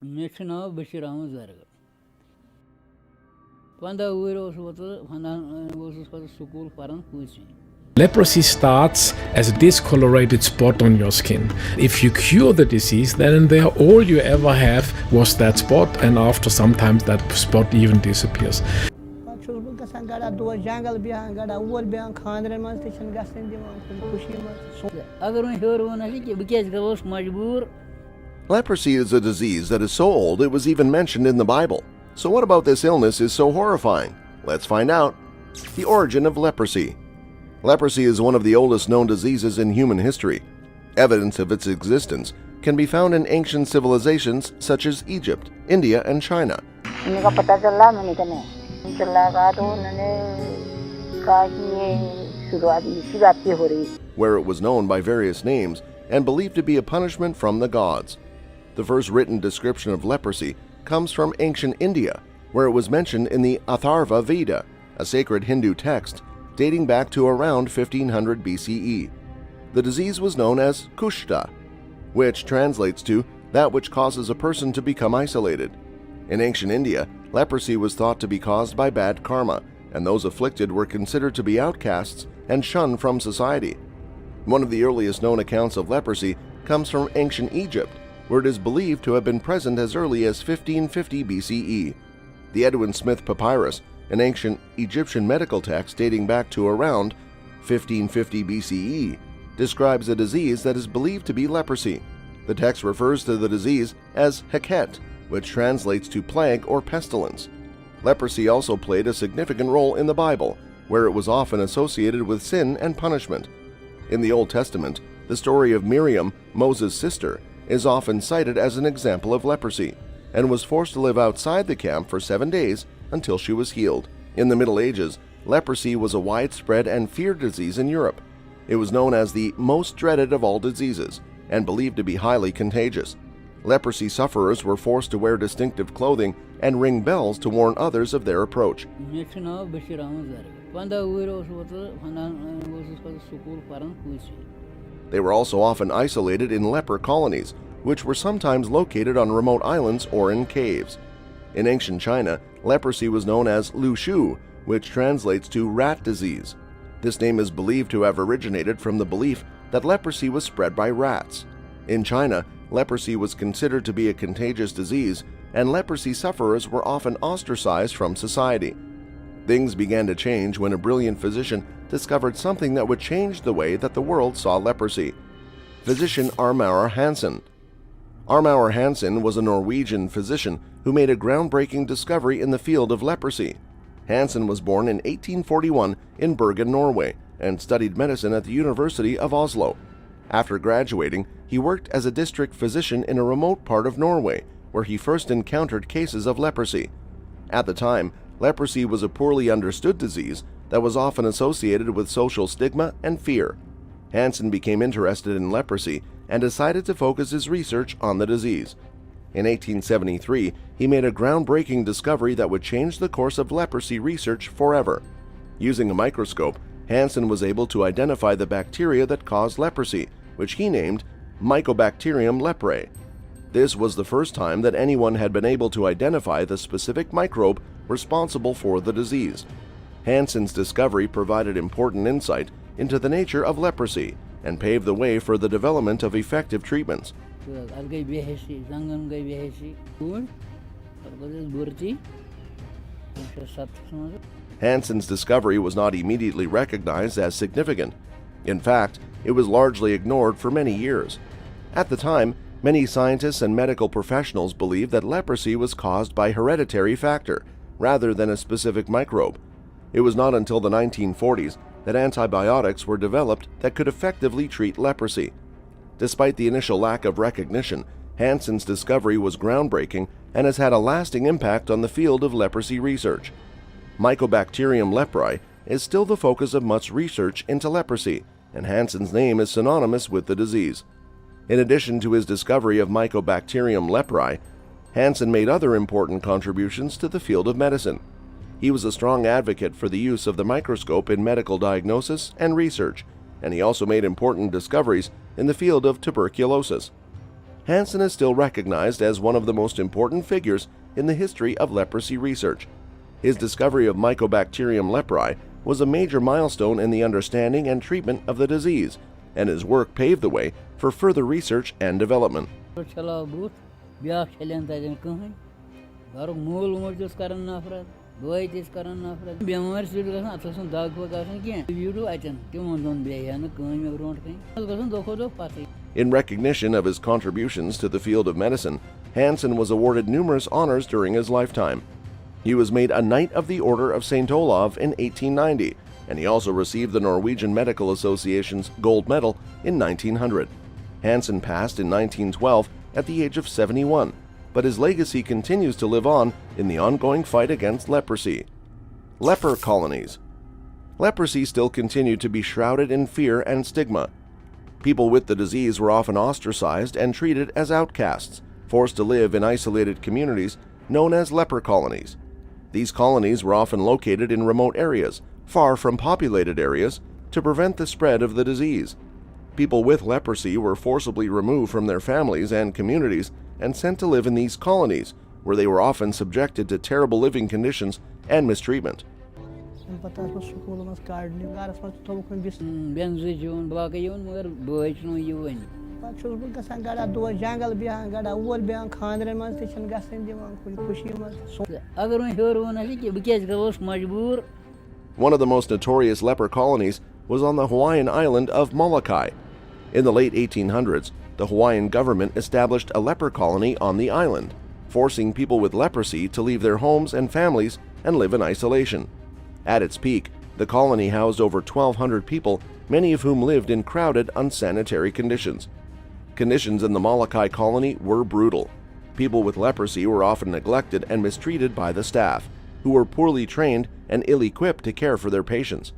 Mie چھُ ناو بشیٖر احمد زرگر 15 وُہُر اوسُس بہٕ اوسُس پتہٕ سکوٗل پران پوٗنٛژمہِ. Leprosy starts as a discolorated spot on your skin. If you cure the disease, then and there all you ever have was that spot, and after some time that spot even disappears. چھُس بہٕ گژھان گڑا دۄہ جنگل بیٚہان گڑا اور بیٚہان خانٛدرن منٛز تہِ چھِنہٕ گژھن دِوان کُنہِ خوشی منٛز. اگر وۄنۍ ہیوٚر ووٚن کہِ بہٕ کیٛازِ گوٚوُس مجبوٗر. Leprosy is a disease that is so old it was even mentioned in the Bible. So what about this illness is so horrifying? Let's find out. The origin of leprosy. Leprosy is one of the oldest known diseases in human history. Evidence of its existence can be found in ancient civilizations such as Egypt, India, and China. Where it was known by various names and believed to be a punishment from the gods. The first written description of leprosy comes from ancient India, where it was mentioned in the Atharva Veda, a sacred Hindu text dating back to around 1500 BCE. The disease was known as kushta, which translates to that which causes a person to become isolated. In ancient India, leprosy was thought to be caused by bad karma, and those afflicted were considered to be outcasts and shunned from society. One of the earliest known accounts of leprosy comes from ancient Egypt, where it is believed to have been present as early as 1550 BCE. The Edwin Smith Papyrus, an ancient Egyptian medical text dating back to around 1550 BCE, describes a disease that is believed to be leprosy. The text refers to the disease as heket, which translates to plague or pestilence. Leprosy also played a significant role in the Bible, where it was often associated with sin and punishment. In the Old Testament, the story of Miriam, Moses' sister, is often cited as an example of leprosy, and was forced to live outside the camp for 7 days until she was healed. In the Middle Ages, leprosy was a widespread and feared disease in Europe. It was known as the most dreaded of all diseases, and believed to be highly contagious. Leprosy sufferers were forced to wear distinctive clothing and ring bells to warn others of their approach. Mie چھُ ناو بشیٖر احمد زرگر 15 وُہُر اوسُس بہٕ school پران پوٗنٛژمہِ. They were also often isolated in leper colonies, which were sometimes located on remote islands or in caves. In ancient China, leprosy was known as Lu Shu, which translates to rat disease. This name is believed to have originated from the belief that leprosy was spread by rats. In China, leprosy was considered to be a contagious disease, and leprosy sufferers were often ostracized from society. Things began to change when a brilliant physician discovered something that would change the way that the world saw leprosy. Physician Armauer Hansen. Armauer Hansen was a Norwegian physician who made a groundbreaking discovery in the field of leprosy. Hansen was born in 1841 in Bergen, Norway, and studied medicine at the University of Oslo. After graduating, he worked as a district physician in a remote part of Norway, where he first encountered cases of leprosy. At the time, leprosy was a poorly understood disease that was often associated with social stigma and fear. Hansen became interested in leprosy and decided to focus his research on the disease. In 1873, he made a groundbreaking discovery that would change the course of leprosy research forever. Using a microscope, Hansen was able to identify the bacteria that caused leprosy, which he named Mycobacterium leprae. This was the first time that anyone had been able to identify the specific microbe responsible for the disease. Hansen's discovery provided important insight into the nature of leprosy and paved the way for the development of effective treatments. Hansen's discovery was not immediately recognized as significant. In fact, it was largely ignored for many years. At the time, many scientists and medical professionals believed that leprosy was caused by hereditary factor rather than a specific microbe. It was not until the 1940s that antibiotics were developed that could effectively treat leprosy. Despite the initial lack of recognition, Hansen's discovery was groundbreaking and has had a lasting impact on the field of leprosy research. Mycobacterium leprae is still the focus of much research into leprosy, and Hansen's name is synonymous with the disease. In addition to his discovery of Mycobacterium leprae, Hansen made other important contributions to the field of medicine. He was a strong advocate for the use of the microscope in medical diagnosis and research, and he also made important discoveries in the field of tuberculosis. Hansen is still recognized as one of the most important figures in the history of leprosy research. His discovery of Mycobacterium leprae was a major milestone in the understanding and treatment of the disease, and his work paved the way for further research and development. In recognition of his contributions to the field of medicine, Hansen was awarded numerous honors during his lifetime. He was made a Knight of the Order of St. Olav in 1890, and he also received the Norwegian Medical Association's Gold Medal in 1900. Hansen passed in 1912 at the age of 71, but his legacy continues to live on in the ongoing fight against leprosy. Leper colonies. Leprosy still continued to be shrouded in fear and stigma. People with the disease were often ostracized and treated as outcasts, forced to live in isolated communities known as leper colonies. These colonies were often located in remote areas, far from populated areas, to prevent the spread of the disease. People with leprosy were forcibly removed from their families and communities and sent to live in these colonies, where they were often subjected to terrible living conditions and mistreatment. One of the most notorious leper colonies was on the Hawaiian island of Molokai. In the late 1800s, the Hawaiian government established a leper colony on the island, forcing people with leprosy to leave their homes and families and live in isolation. At its peak, the colony housed over 1,200 people, many of whom lived in crowded, unsanitary conditions. Conditions in the Molokai colony were brutal. People with leprosy were often neglected and mistreated by the staff, who were poorly trained and ill-equipped to care for their patients.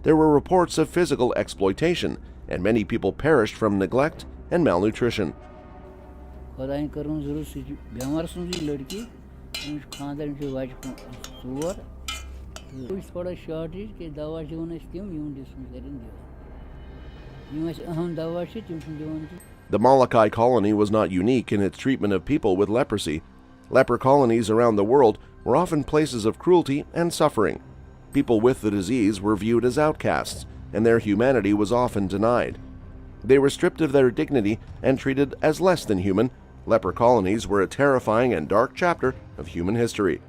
There were reports of physical exploitation, and many people perished from neglect and malnutrition. The Molokai colony was not unique in its treatment of people with leprosy. Leper colonies around the world were often places of cruelty and suffering. People with the disease were viewed as outcasts, and their humanity was often denied. They were stripped of their dignity and treated as less than human. Leper colonies were a terrifying and dark chapter of human history.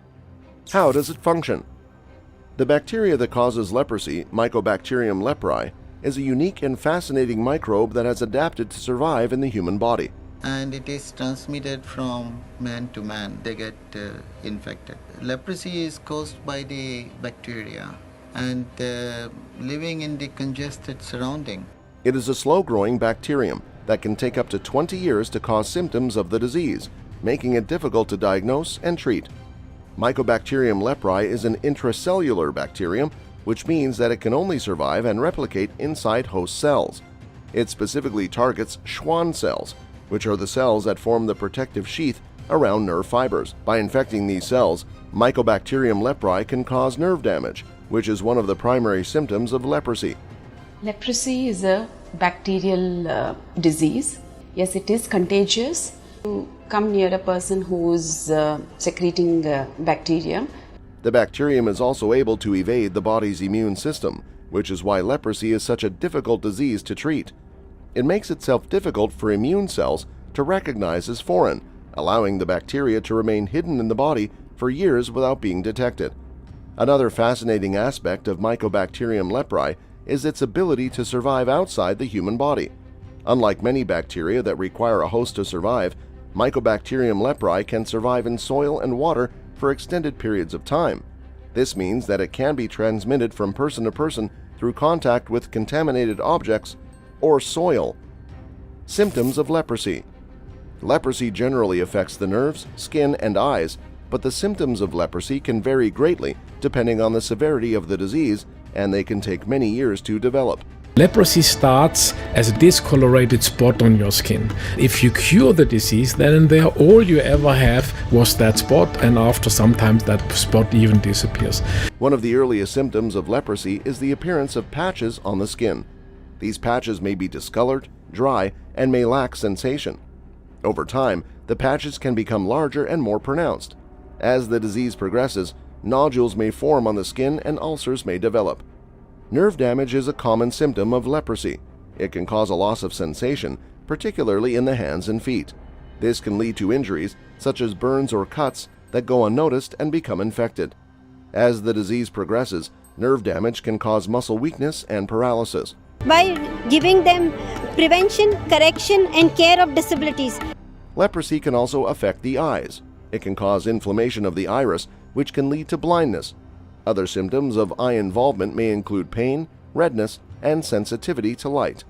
How does it function? The bacteria that causes leprosy, Mycobacterium leprae, is a unique and fascinating microbe that has adapted to survive in the human body. And it is transmitted from man to man. They get infected. Leprosy is caused by the bacteria and living in the congested surrounding. It is a slow-growing bacterium that can take up to 20 years to cause symptoms of the disease, making it difficult to diagnose and treat. Mycobacterium leprae is an intracellular bacterium, which means that it can only survive and replicate inside host cells. It specifically targets Schwann cells, which are the cells that form the protective sheath around nerve fibers. By infecting these cells, Mycobacterium leprae can cause nerve damage, which is one of the primary symptoms of leprosy. Leprosy is a bacterial disease. Yes, it is contagious. You come near a person who is secreting bacteria. The bacterium is also able to evade the body's immune system, which is why leprosy is such a difficult disease to treat. It makes itself difficult for immune cells to recognize as foreign, allowing the bacteria to remain hidden in the body for years without being detected. Another fascinating aspect of Mycobacterium leprae is its ability to survive outside the human body. Unlike many bacteria that require a host to survive, Mycobacterium leprae can survive in soil and water for extended periods of time. This means that it can be transmitted from person to person through contact with contaminated objects or soil. Symptoms of leprosy. Leprosy generally affects the nerves, skin, and eyes, but the symptoms of leprosy can vary greatly depending on the severity of the disease, and they can take many years to develop. Leprosy starts as a discolorated spot on your skin. If you cure the disease, then in there all you ever have was that spot, and after sometimes that spot even disappears. One of the earliest symptoms of leprosy is the appearance of patches on the skin. These patches may be discolored, dry, and may lack sensation. Over time, the patches can become larger and more pronounced. As the disease progresses, nodules may form on the skin and ulcers may develop. Nerve damage is a common symptom of leprosy. It can cause a loss of sensation, particularly in the hands and feet. This can lead to injuries, such as burns or cuts, that go unnoticed and become infected. As the disease progresses, nerve damage can cause muscle weakness and paralysis. By giving them prevention, correction, and care of disabilities. Leprosy can also affect the eyes. It can cause inflammation of the iris, which can lead to blindness. Other symptoms of eye involvement may include pain, redness, and sensitivity to light.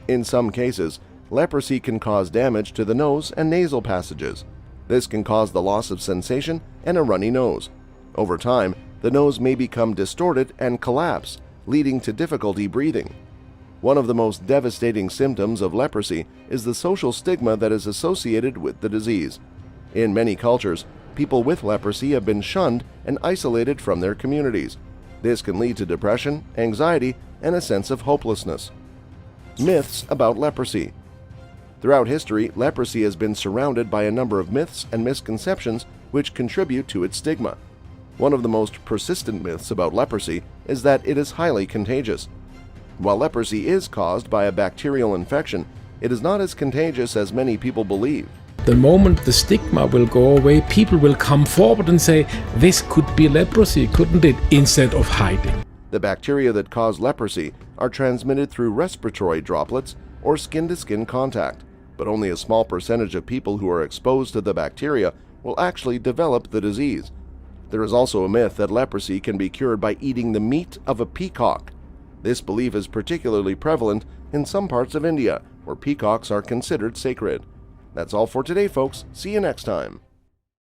In some cases, leprosy can cause damage to the nose and nasal passages. This can cause the loss of sensation and a runny nose. Over time, the nose may become distorted and collapse, leading to difficulty breathing. One of the most devastating symptoms of leprosy is the social stigma that is associated with the disease. In many cultures, people with leprosy have been shunned and isolated from their communities. This can lead to depression, anxiety, and a sense of hopelessness. Myths about leprosy. Throughout history, leprosy has been surrounded by a number of myths and misconceptions which contribute to its stigma. One of the most persistent myths about leprosy is that it is highly contagious. While leprosy is caused by a bacterial infection, it is not as contagious as many people believe. The moment the stigma will go away, people will come forward and say, this could be leprosy, couldn't it, instead of hiding. The bacteria that cause leprosy are transmitted through respiratory droplets or skin-to-skin contact, but only a small percentage of people who are exposed to the bacteria will actually develop the disease. There is also a myth that leprosy can be cured by eating the meat of a peacock. This belief is particularly prevalent in some parts of India, where peacocks are considered sacred. That's all for today, folks. See you next time.